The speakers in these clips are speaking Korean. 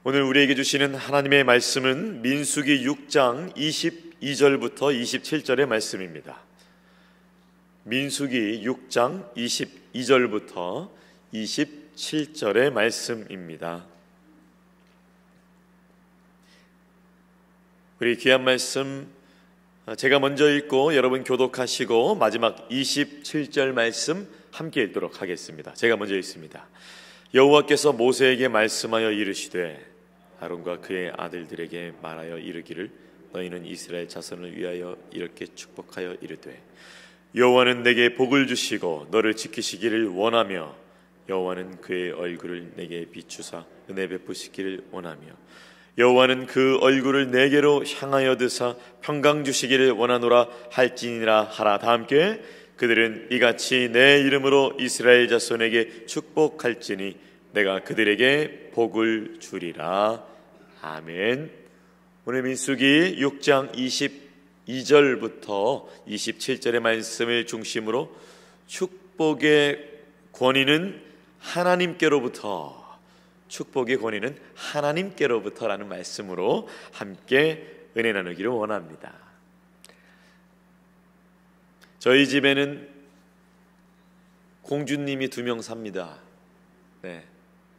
오늘 우리에게 주시는 하나님의 말씀은 민수기 6장 22절부터 27절의 말씀입니다. 민수기 6장 22절부터 27절의 말씀입니다. 우리 귀한 말씀 제가 먼저 읽고 여러분 교독하시고 마지막 27절 말씀 함께 읽도록 하겠습니다. 제가 먼저 읽습니다. 여호와께서 모세에게 말씀하여 이르시되 아론과 그의 아들들에게 말하여 이르기를 너희는 이스라엘 자손을 위하여 이렇게 축복하여 이르되 여호와는 내게 복을 주시고 너를 지키시기를 원하며 여호와는 그의 얼굴을 내게 비추사 은혜 베푸시기를 원하며 여호와는 그 얼굴을 내게로 향하여 드사 평강 주시기를 원하노라 할지니라 하라. 다 함께 그들은 이같이 내 이름으로 이스라엘 자손에게 축복할지니 내가 그들에게 복을 주리라. 아멘. 오늘 민수기 6장 22절부터 27절의 말씀을 중심으로 축복의 권위는 하나님께로부터, 축복의 권위는 하나님께로부터라는 말씀으로 함께 은혜 나누기를 원합니다. 저희 집에는 공주님이 2명 삽니다. 네.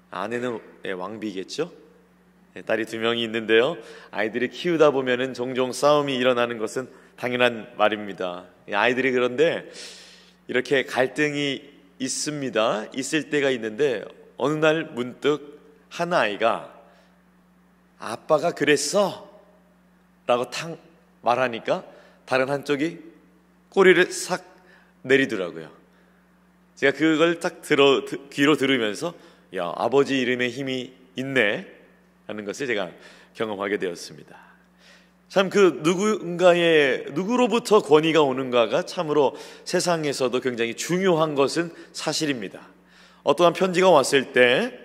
아내는 왕비겠죠? 딸이 2명이 있는데요. 아이들이 키우다 보면은 종종 싸움이 일어나는 것은 당연한 말입니다. 아이들이 그런데 이렇게 갈등이 있습니다. 있을 때가 있는데 어느 날 문득 한 아이가 아빠가 그랬어 라고 탁 말하니까 다른 한쪽이 꼬리를 싹 내리더라고요. 제가 그걸 딱 귀로 들으면서 야, 아버지 이름에 힘이 있네 하는 것을 제가 경험하게 되었습니다. 참 그 누구로부터 권위가 오는가가 참으로 세상에서도 굉장히 중요한 것은 사실입니다. 어떠한 편지가 왔을 때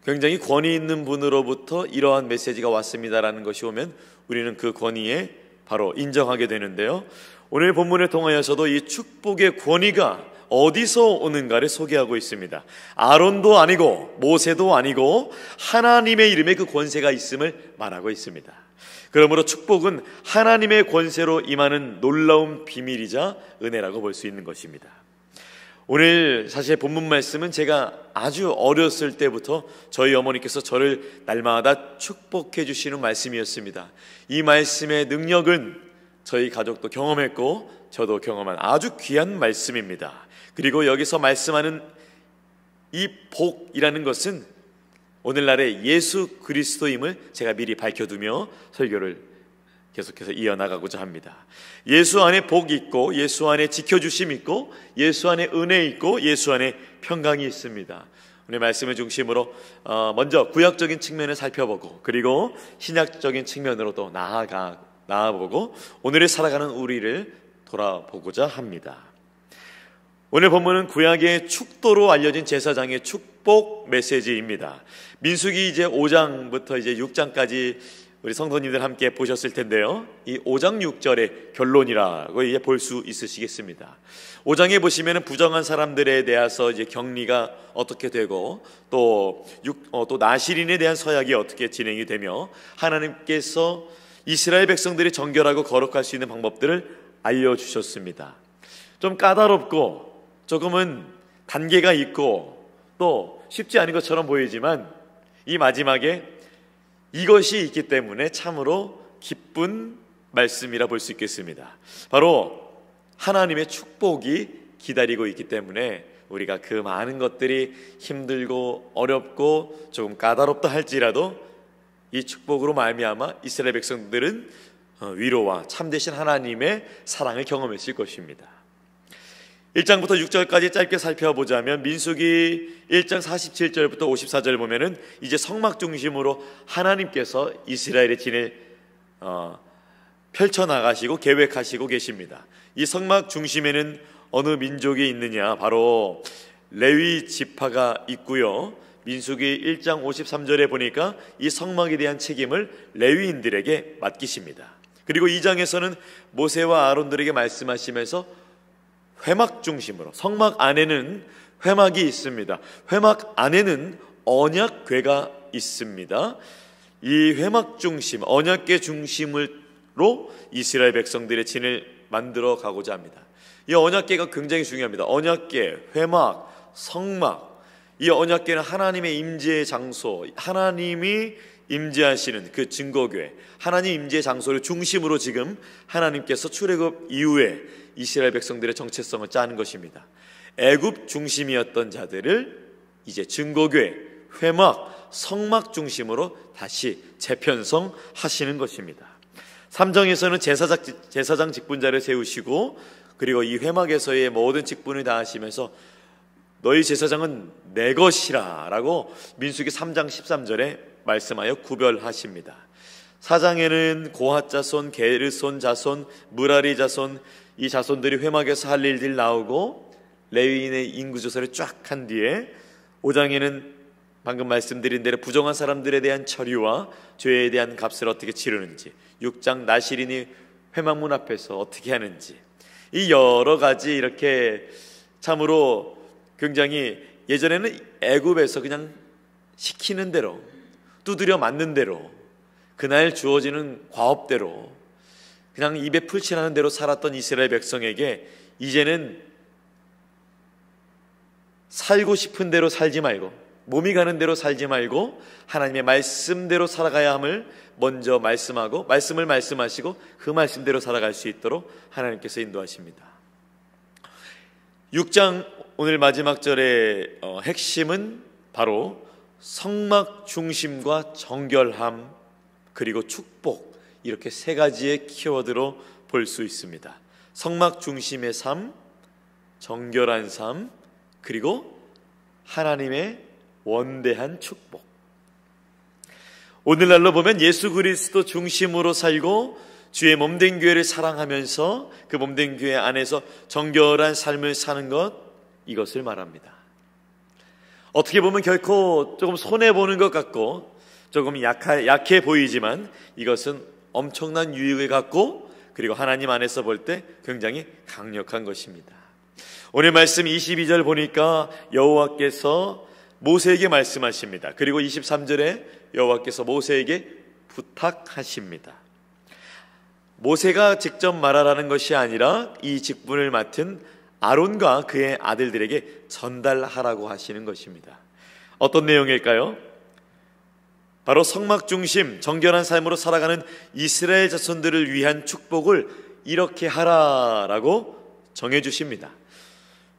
굉장히 권위 있는 분으로부터 이러한 메시지가 왔습니다라는 것이 오면 우리는 그 권위에 바로 인정하게 되는데요. 오늘 본문을 통하여서도 이 축복의 권위가 어디서 오는가를 소개하고 있습니다. 아론도 아니고 모세도 아니고 하나님의 이름에 그 권세가 있음을 말하고 있습니다. 그러므로 축복은 하나님의 권세로 임하는 놀라운 비밀이자 은혜라고 볼 수 있는 것입니다. 오늘 사실 본문 말씀은 제가 아주 어렸을 때부터 저희 어머니께서 저를 날마다 축복해 주시는 말씀이었습니다. 이 말씀의 능력은 저희 가족도 경험했고 저도 경험한 아주 귀한 말씀입니다. 그리고 여기서 말씀하는 이 복이라는 것은 오늘날의 예수 그리스도임을 제가 미리 밝혀두며 설교를 계속해서 이어나가고자 합니다. 예수 안에 복이 있고 예수 안에 지켜주심이 있고 예수 안에 은혜 있고 예수 안에 평강이 있습니다. 오늘 말씀을 중심으로 먼저 구약적인 측면을 살펴보고 그리고 신약적인 측면으로도 나아보고 오늘을 살아가는 우리를 돌아보고자 합니다. 오늘 본문은 구약의 축도로 알려진 제사장의 축복 메시지입니다. 민수기 이제 5장부터 이제 6장까지 우리 성도님들 함께 보셨을 텐데요. 이 5장 6절의 결론이라고 이제 볼 수 있으시겠습니다. 5장에 보시면은 부정한 사람들에 대해서 이제 격리가 어떻게 되고 또 나실인에 대한 서약이 어떻게 진행이 되며 하나님께서 이스라엘 백성들이 정결하고 거룩할 수 있는 방법들을 알려주셨습니다. 좀 까다롭고 조금은 단계가 있고 또 쉽지 않은 것처럼 보이지만 이 마지막에 이것이 있기 때문에 참으로 기쁜 말씀이라 볼 수 있겠습니다. 바로 하나님의 축복이 기다리고 있기 때문에 우리가 그 많은 것들이 힘들고 어렵고 조금 까다롭다 할지라도 이 축복으로 말미암아 이스라엘 백성들은 위로와 참되신 하나님의 사랑을 경험했을 것입니다. 1장부터 6절까지 짧게 살펴보자면 민수기 1장 47절부터 54절 보면은 이제 성막 중심으로 하나님께서 이스라엘의 진을 펼쳐나가시고 계획하시고 계십니다. 이 성막 중심에는 어느 민족이 있느냐, 바로 레위 지파가 있고요. 민수기 1장 53절에 보니까 이 성막에 대한 책임을 레위인들에게 맡기십니다. 그리고 2장에서는 모세와 아론들에게 말씀하시면서 회막 중심으로 성막 안에는 회막이 있습니다. 회막 안에는 언약궤가 있습니다. 이 회막 중심, 언약궤 중심으로 이스라엘 백성들의 진을 만들어 가고자 합니다. 이 언약궤가 굉장히 중요합니다. 언약궤, 회막, 성막. 이 언약궤는 하나님의 임재의 장소, 하나님이 임재하시는 그 증거궤, 하나님 임재의 장소를 중심으로 지금 하나님께서 출애굽 이후에 이스라엘 백성들의 정체성을 짜는 것입니다. 애굽 중심이었던 자들을 이제 증거궤, 회막, 성막 중심으로 다시 재편성하시는 것입니다. 3장에서는 제사장 직분자를 세우시고, 그리고 이 회막에서의 모든 직분을 다 하시면서 너희 제사장은 내 것이라 라고 민수기 3장 13절에 말씀하여 구별하십니다. 4장에는 고핫 자손, 게르손 자손, 무라리 자손, 이 자손들이 회막에서 할 일들 나오고 레위인의 인구조사를 쫙 한 뒤에 5장에는 방금 말씀드린 대로 부정한 사람들에 대한 처리와 죄에 대한 값을 어떻게 치르는지, 6장 나시린이 회막문 앞에서 어떻게 하는지, 이 여러 가지 이렇게 참으로 굉장히 예전에는 애굽에서 그냥 시키는 대로, 두드려 맞는 대로, 그날 주어지는 과업대로 그냥 입에 풀칠하는 대로 살았던 이스라엘 백성에게 이제는 살고 싶은 대로 살지 말고, 몸이 가는 대로 살지 말고 하나님의 말씀대로 살아가야 함을 먼저 말씀하고, 말씀을 말씀하시고 그 말씀대로 살아갈 수 있도록 하나님께서 인도하십니다. 6장 오늘 마지막 절의 핵심은 바로 성막 중심과 정결함, 그리고 축복, 이렇게 세 가지의 키워드로 볼 수 있습니다. 성막 중심의 삶, 정결한 삶, 그리고 하나님의 원대한 축복. 오늘날로 보면 예수 그리스도 중심으로 살고 주의 몸된 교회를 사랑하면서 그 몸된 교회 안에서 정결한 삶을 사는 것, 이것을 말합니다. 어떻게 보면 결코 조금 손해보는 것 같고 조금 약해 보이지만 이것은 엄청난 유익을 갖고, 그리고 하나님 안에서 볼 때 굉장히 강력한 것입니다. 오늘 말씀 22절 보니까 여호와께서 모세에게 말씀하십니다. 그리고 23절에 여호와께서 모세에게 부탁하십니다. 모세가 직접 말하라는 것이 아니라 이 직분을 맡은 아론과 그의 아들들에게 전달하라고 하시는 것입니다. 어떤 내용일까요? 바로 성막 중심, 정결한 삶으로 살아가는 이스라엘 자손들을 위한 축복을 이렇게 하라라고 정해주십니다.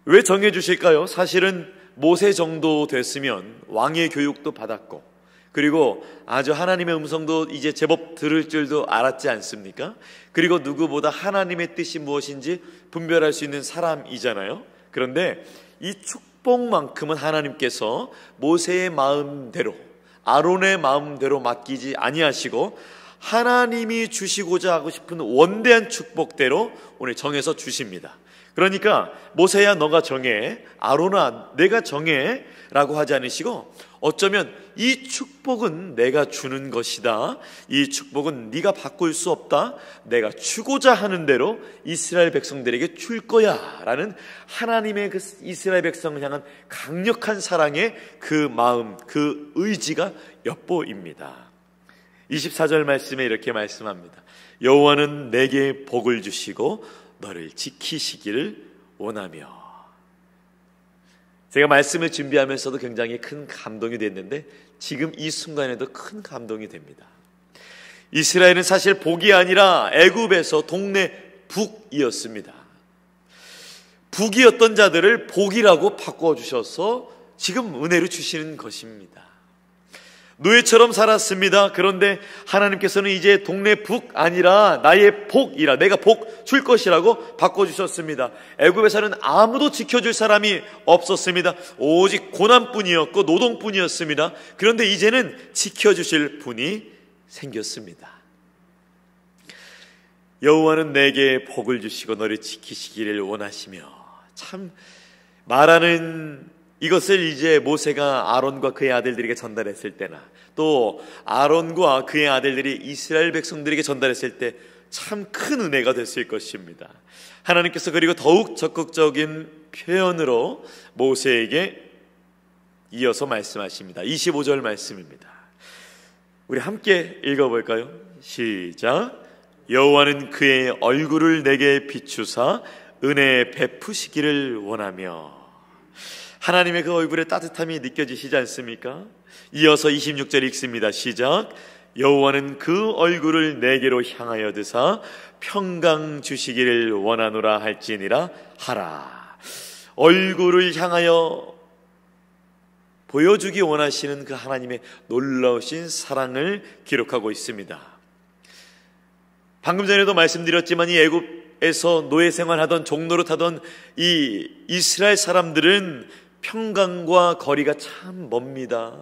왜 정해주실까요? 사실은 모세 정도 됐으면 왕의 교육도 받았고, 그리고 아주 하나님의 음성도 이제 제법 들을 줄도 알았지 않습니까? 그리고 누구보다 하나님의 뜻이 무엇인지 분별할 수 있는 사람이잖아요. 그런데 이 축복만큼은 하나님께서 모세의 마음대로, 아론의 마음대로 맡기지 아니하시고 하나님이 주시고자 하고 싶은 원대한 축복대로 오늘 정해서 주십니다. 그러니까 모세야 너가 정해, 아론아 내가 정해 라고 하지 않으시고, 어쩌면 이 축복은 내가 주는 것이다, 이 축복은 네가 바꿀 수 없다, 내가 주고자 하는 대로 이스라엘 백성들에게 줄 거야 라는 하나님의 그 이스라엘 백성을 향한 강력한 사랑의 그 마음, 그 의지가 엿보입니다. 24절 말씀에 이렇게 말씀합니다. 여호와는 내게 복을 주시고 너를 지키시기를 원하며. 제가 말씀을 준비하면서도 굉장히 큰 감동이 됐는데 지금 이 순간에도 큰 감동이 됩니다. 이스라엘은 사실 복이 아니라 애굽에서 동네 북이었습니다. 북이었던 자들을 복이라고 바꿔주셔서 지금 은혜를 주시는 것입니다. 노예처럼 살았습니다. 그런데 하나님께서는 이제 동네 북 아니라 나의 복이라, 내가 복 줄 것이라고 바꿔주셨습니다. 애굽에서는 아무도 지켜줄 사람이 없었습니다. 오직 고난뿐이었고 노동뿐이었습니다. 그런데 이제는 지켜주실 분이 생겼습니다. 여호와는 내게 복을 주시고 너를 지키시기를 원하시며. 참 말하는 이것을 이제 모세가 아론과 그의 아들들에게 전달했을 때나, 또 아론과 그의 아들들이 이스라엘 백성들에게 전달했을 때 참 큰 은혜가 됐을 것입니다. 하나님께서 그리고 더욱 적극적인 표현으로 모세에게 이어서 말씀하십니다. 25절 말씀입니다. 우리 함께 읽어볼까요? 시작. 여호와는 그의 얼굴을 내게 비추사 은혜 베푸시기를 원하며. 하나님의 그 얼굴의 따뜻함이 느껴지시지 않습니까? 이어서 26절 읽습니다. 시작. 여호와는 그 얼굴을 내게로 향하여 드사 평강 주시기를 원하노라 할지니라 하라. 얼굴을 향하여 보여주기 원하시는 그 하나님의 놀라우신 사랑을 기록하고 있습니다. 방금 전에도 말씀드렸지만 이 애굽에서 노예 생활하던 종노릇하던 이 이스라엘 사람들은 평강과 거리가 참 멉니다.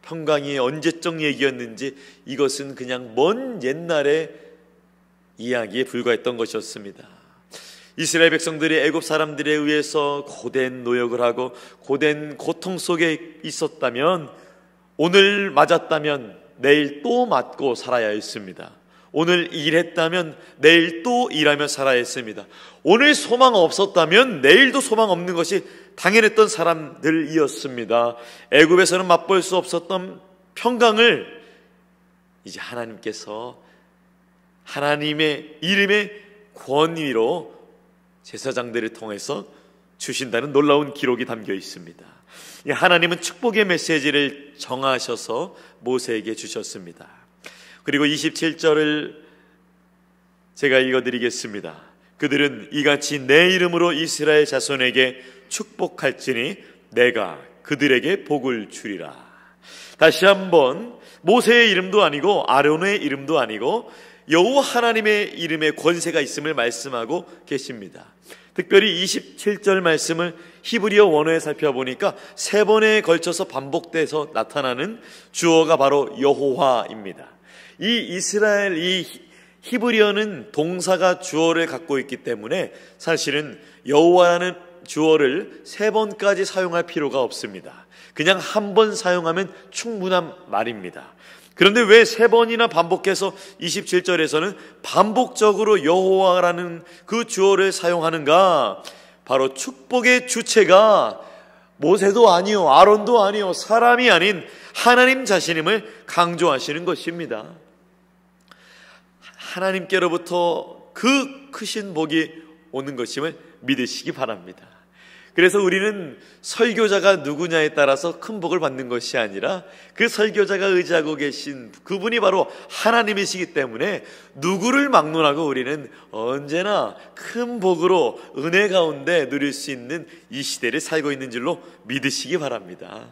평강이 언제적 얘기였는지 이것은 그냥 먼 옛날의 이야기에 불과했던 것이었습니다. 이스라엘 백성들이 애굽 사람들에 의해서 고된 노역을 하고 고된 고통 속에 있었다면, 오늘 맞았다면 내일 또 맞고 살아야 했습니다. 오늘 일했다면 내일 또 일하며 살아야 했습니다. 오늘 소망 없었다면 내일도 소망 없는 것이 당연했던 사람들이었습니다. 애굽에서는 맛볼 수 없었던 평강을 이제 하나님께서 하나님의 이름의 권위로 제사장들을 통해서 주신다는 놀라운 기록이 담겨 있습니다. 하나님은 축복의 메시지를 정하셔서 모세에게 주셨습니다. 그리고 27절을 제가 읽어드리겠습니다. 그들은 이같이 내 이름으로 이스라엘 자손에게 축복할지니 내가 그들에게 복을 주리라. 다시 한번 모세의 이름도 아니고 아론의 이름도 아니고 여호와 하나님의 이름에 권세가 있음을 말씀하고 계십니다. 특별히 27절 말씀을 히브리어 원어에 살펴보니까 3번에 걸쳐서 반복돼서 나타나는 주어가 바로 여호와입니다. 이 이스라엘, 이 히브리어는 동사가 주어를 갖고 있기 때문에 사실은 여호와라는 주어를 3번까지 사용할 필요가 없습니다. 그냥 한 번 사용하면 충분한 말입니다. 그런데 왜 3번이나 반복해서 27절에서는 반복적으로 여호와라는 그 주어를 사용하는가? 바로 축복의 주체가 모세도 아니요 아론도 아니요 사람이 아닌 하나님 자신임을 강조하시는 것입니다. 하나님께로부터 그 크신 복이 오는 것임을 믿으시기 바랍니다. 그래서 우리는 설교자가 누구냐에 따라서 큰 복을 받는 것이 아니라 그 설교자가 의지하고 계신 그분이 바로 하나님이시기 때문에 누구를 막론하고 우리는 언제나 큰 복으로 은혜 가운데 누릴 수 있는 이 시대를 살고 있는 줄로 믿으시기 바랍니다.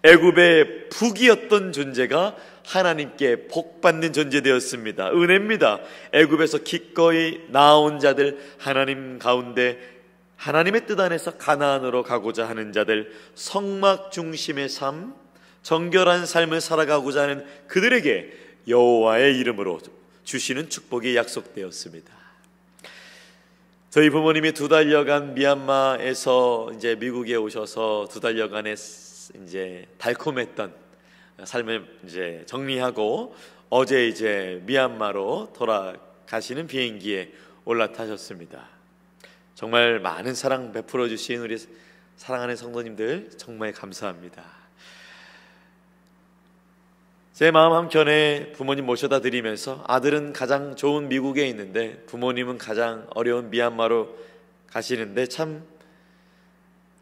애굽의 북이었던 존재가 하나님께 복받는 존재 되었습니다. 은혜입니다. 애굽에서 기꺼이 나온 자들, 하나님 가운데 하나님의 뜻 안에서 가나안으로 가고자 하는 자들, 성막 중심의 삶, 정결한 삶을 살아가고자 하는 그들에게 여호와의 이름으로 주시는 축복이 약속되었습니다. 저희 부모님이 2달여간 미얀마에서 이제 미국에 오셔서 2달여간의 이제 달콤했던 삶을 이제 정리하고 어제 이제 미얀마로 돌아가시는 비행기에 올라타셨습니다. 정말 많은 사랑 베풀어 주신 우리 사랑하는 성도님들 정말 감사합니다. 제 마음 한켠에 부모님 모셔다 드리면서 아들은 가장 좋은 미국에 있는데 부모님은 가장 어려운 미얀마로 가시는데 참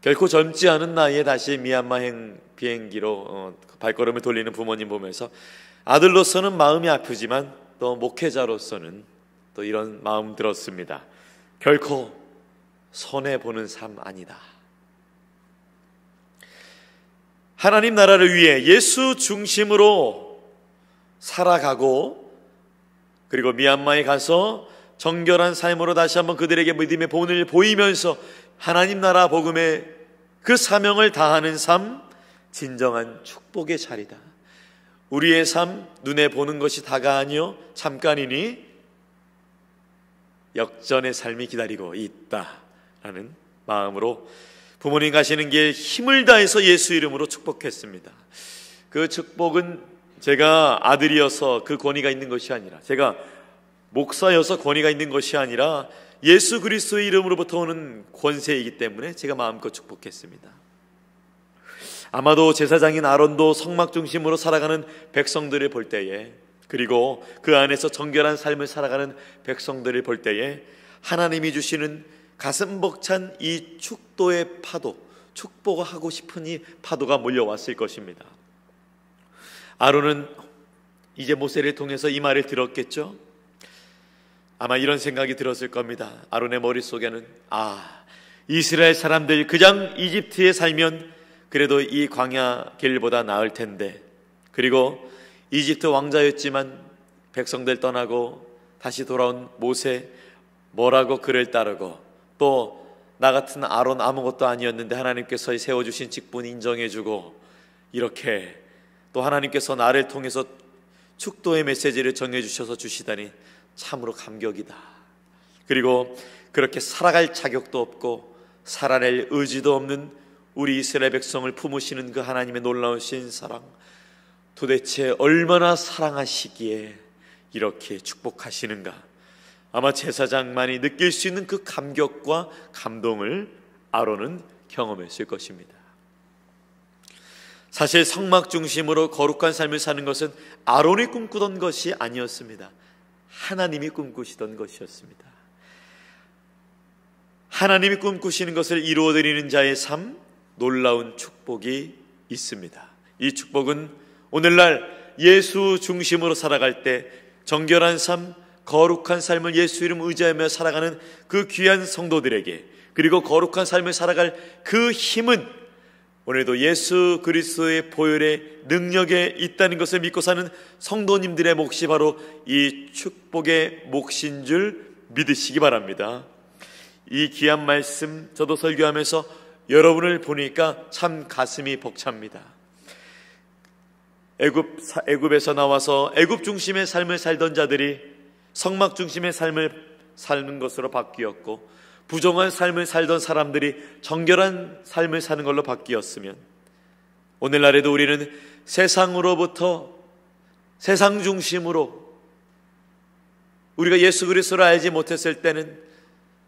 결코 젊지 않은 나이에 다시 미얀마 비행기로 발걸음을 돌리는 부모님 보면서 아들로서는 마음이 아프지만 또 목회자로서는 또 이런 마음 들었습니다. 결코 손해보는 삶 아니다. 하나님 나라를 위해 예수 중심으로 살아가고 그리고 미얀마에 가서 정결한 삶으로 다시 한번 그들에게 믿음의 본을 보이면서 하나님 나라 복음의 그 사명을 다하는 삶, 진정한 축복의 자리다. 우리의 삶, 눈에 보는 것이 다가 아니요 잠깐이니 역전의 삶이 기다리고 있다 라는 마음으로 부모님 가시는 길 힘을 다해서 예수 이름으로 축복했습니다. 그 축복은 제가 아들이어서 그 권위가 있는 것이 아니라, 제가 목사여서 권위가 있는 것이 아니라 예수 그리스도의 이름으로부터 오는 권세이기 때문에 제가 마음껏 축복했습니다. 아마도 제사장인 아론도 성막 중심으로 살아가는 백성들을 볼 때에, 그리고 그 안에서 정결한 삶을 살아가는 백성들을 볼 때에 하나님이 주시는 가슴 벅찬 이 축도의 파도, 축복하고 싶은 이 파도가 몰려왔을 것입니다. 아론은 이제 모세를 통해서 이 말을 들었겠죠. 아마 이런 생각이 들었을 겁니다. 아론의 머릿속에는 이스라엘 사람들 그냥 이집트에 살면 그래도 이 광야 길보다 나을 텐데, 그리고 이집트 왕자였지만 백성들 떠나고 다시 돌아온 모세 뭐라고 그를 따르고, 또 나 같은 아론 아무것도 아니었는데 하나님께서 세워주신 직분 인정해주고, 이렇게 또 하나님께서 나를 통해서 축도의 메시지를 전해주셔서 주시다니 참으로 감격이다. 그리고 그렇게 살아갈 자격도 없고 살아낼 의지도 없는 우리 이스라엘 백성을 품으시는 그 하나님의 놀라우신 사랑, 도대체 얼마나 사랑하시기에 이렇게 축복하시는가. 아마 제사장만이 느낄 수 있는 그 감격과 감동을 아론은 경험했을 것입니다. 사실 성막 중심으로 거룩한 삶을 사는 것은 아론이 꿈꾸던 것이 아니었습니다. 하나님이 꿈꾸시던 것이었습니다. 하나님이 꿈꾸시는 것을 이루어드리는 자의 삶, 놀라운 축복이 있습니다. 이 축복은 오늘날 예수 중심으로 살아갈 때 정결한 삶, 거룩한 삶을 예수 이름 의지하며 살아가는 그 귀한 성도들에게, 그리고 거룩한 삶을 살아갈 그 힘은 오늘도 예수 그리스도의 보혈의 능력에 있다는 것을 믿고 사는 성도님들의 몫이 바로 이 축복의 몫인 줄 믿으시기 바랍니다. 이 귀한 말씀 저도 설교하면서 여러분을 보니까 참 가슴이 벅찹니다. 애굽에서 나와서 애굽 중심의 삶을 살던 자들이 성막 중심의 삶을 사는 것으로 바뀌었고, 부정한 삶을 살던 사람들이 정결한 삶을 사는 걸로 바뀌었으면, 오늘날에도 우리는 세상으로부터 세상 중심으로, 우리가 예수 그리스도를 알지 못했을 때는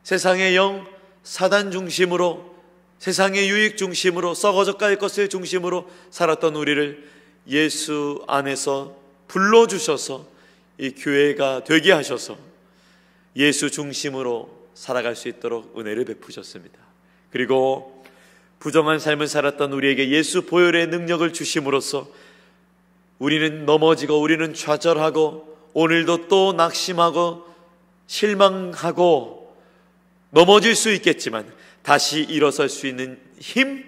세상의 영 사단 중심으로, 세상의 유익 중심으로, 썩어져 갈 것을 중심으로 살았던 우리를 예수 안에서 불러주셔서 이 교회가 되게 하셔서 예수 중심으로 살아갈 수 있도록 은혜를 베푸셨습니다. 그리고 부정한 삶을 살았던 우리에게 예수 보혈의 능력을 주심으로써 우리는 넘어지고, 우리는 좌절하고, 오늘도 또 낙심하고 실망하고 넘어질 수 있겠지만 다시 일어설 수 있는 힘,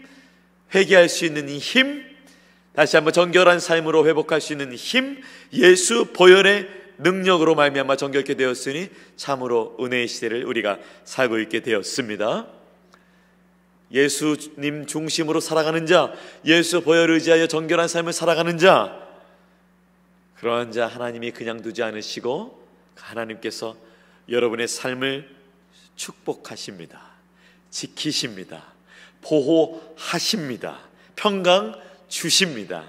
회개할 수 있는 이 힘, 다시 한번 정결한 삶으로 회복할 수 있는 힘, 예수 보혈의 능력으로 말미암아 정결케 되었으니 참으로 은혜의 시대를 우리가 살고 있게 되었습니다. 예수님 중심으로 살아가는 자, 예수 보혈을 의지하여 정결한 삶을 살아가는 자, 그러한 자 하나님이 그냥 두지 않으시고 하나님께서 여러분의 삶을 축복하십니다. 지키십니다. 보호하십니다. 평강 주십니다.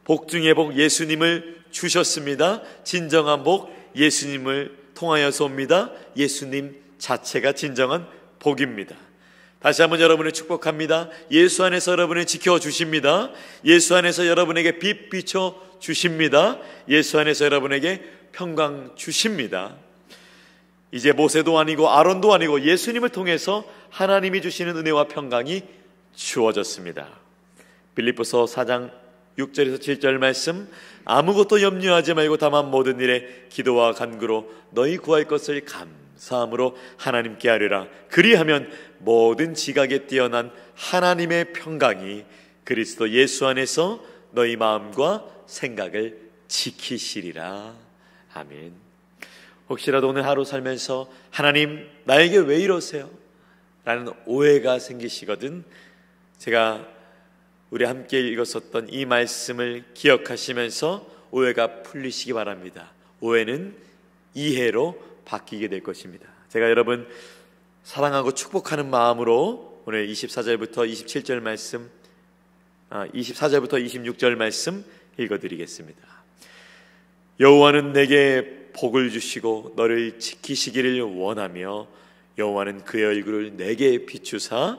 복 중에 복 예수님을 주셨습니다. 진정한 복 예수님을 통하여서 옵니다. 예수님 자체가 진정한 복입니다. 다시 한번 여러분을 축복합니다. 예수 안에서 여러분을 지켜주십니다. 예수 안에서 여러분에게 빛 비춰 주십니다. 예수 안에서 여러분에게 평강 주십니다. 이제 모세도 아니고 아론도 아니고 예수님을 통해서 하나님이 주시는 은혜와 평강이 주어졌습니다. 빌립보서 4장 6절에서 7절 말씀, 아무것도 염려하지 말고 다만 모든 일에 기도와 간구로 너희 구할 것을 감사함으로 하나님께 아뢰라. 그리하면 모든 지각에 뛰어난 하나님의 평강이 그리스도 예수 안에서 너희 마음과 생각을 지키시리라. 아멘. 혹시라도 오늘 하루 살면서 하나님 나에게 왜 이러세요? 라는 오해가 생기시거든 제가 우리 함께 읽었었던 이 말씀을 기억하시면서 오해가 풀리시기 바랍니다. 오해는 이해로 바뀌게 될 것입니다. 제가 여러분 사랑하고 축복하는 마음으로 오늘 24절부터 27절 말씀, 24절부터 26절 말씀 읽어드리겠습니다. 여호와는 내게 복을 주시고 너를 지키시기를 원하며 여호와는 그의 얼굴을 내게 비추사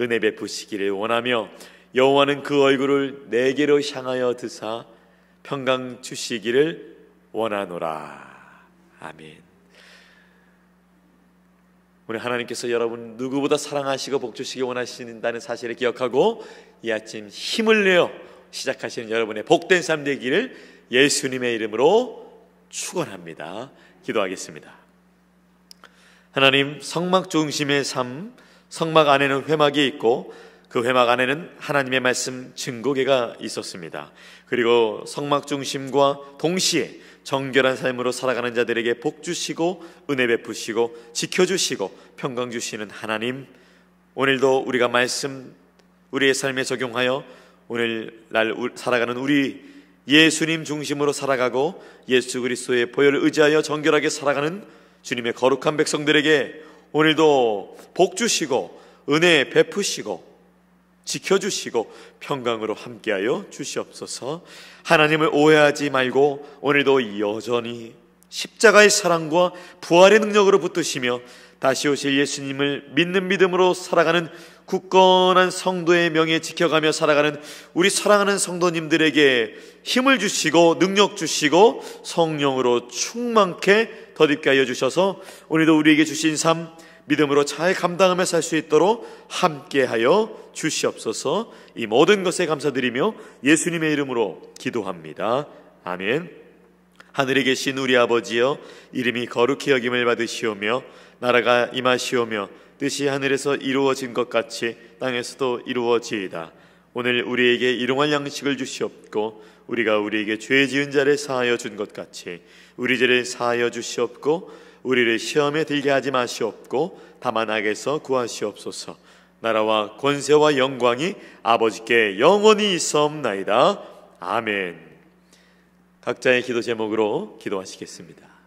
은혜 베푸시기를 원하며 여호와는 그 얼굴을 내게로 향하여 드사 평강 주시기를 원하노라. 아멘. 오늘 하나님께서 여러분 누구보다 사랑하시고 복주시기 원하신다는 사실을 기억하고 이 아침 힘을 내어 시작하시는 여러분의 복된 삶 되기를 예수님의 이름으로 축원합니다. 기도하겠습니다. 하나님, 성막 중심의 삶, 성막 안에는 회막이 있고 그 회막 안에는 하나님의 말씀 증거궤가 있었습니다. 그리고 성막 중심과 동시에 정결한 삶으로 살아가는 자들에게 복 주시고 은혜 베푸시고 지켜주시고 평강 주시는 하나님, 오늘도 우리가 말씀 우리의 삶에 적용하여 오늘날 살아가는 우리 예수님 중심으로 살아가고 예수 그리스도의 보혈을 의지하여 정결하게 살아가는 주님의 거룩한 백성들에게 오늘도 복 주시고 은혜 베푸시고 지켜주시고 평강으로 함께하여 주시옵소서. 하나님을 오해하지 말고 오늘도 여전히 십자가의 사랑과 부활의 능력으로 붙드시며 다시 오실 예수님을 믿는 믿음으로 살아가는 굳건한 성도의 명예 지켜가며 살아가는 우리 사랑하는 성도님들에게 힘을 주시고 능력 주시고 성령으로 충만케 덧입게 하여 주셔서 오늘도 우리에게 주신 삶 믿음으로 잘 감당하며 살 수 있도록 함께하여 주시옵소서. 이 모든 것에 감사드리며 예수님의 이름으로 기도합니다. 아멘. 하늘에 계신 우리 아버지여, 이름이 거룩히 여김을 받으시오며 나라가 임하시오며 뜻이 하늘에서 이루어진 것 같이 땅에서도 이루어지이다. 오늘 우리에게 일용할 양식을 주시옵고 우리가 우리에게 죄 지은 자를 사하여 준 것 같이 우리 죄를 사하여 주시옵고 우리를 시험에 들게 하지 마시옵고 다만 악에서 구하시옵소서. 나라와 권세와 영광이 아버지께 영원히 있사옵나이다. 아멘. 각자의 기도 제목으로 기도하시겠습니다.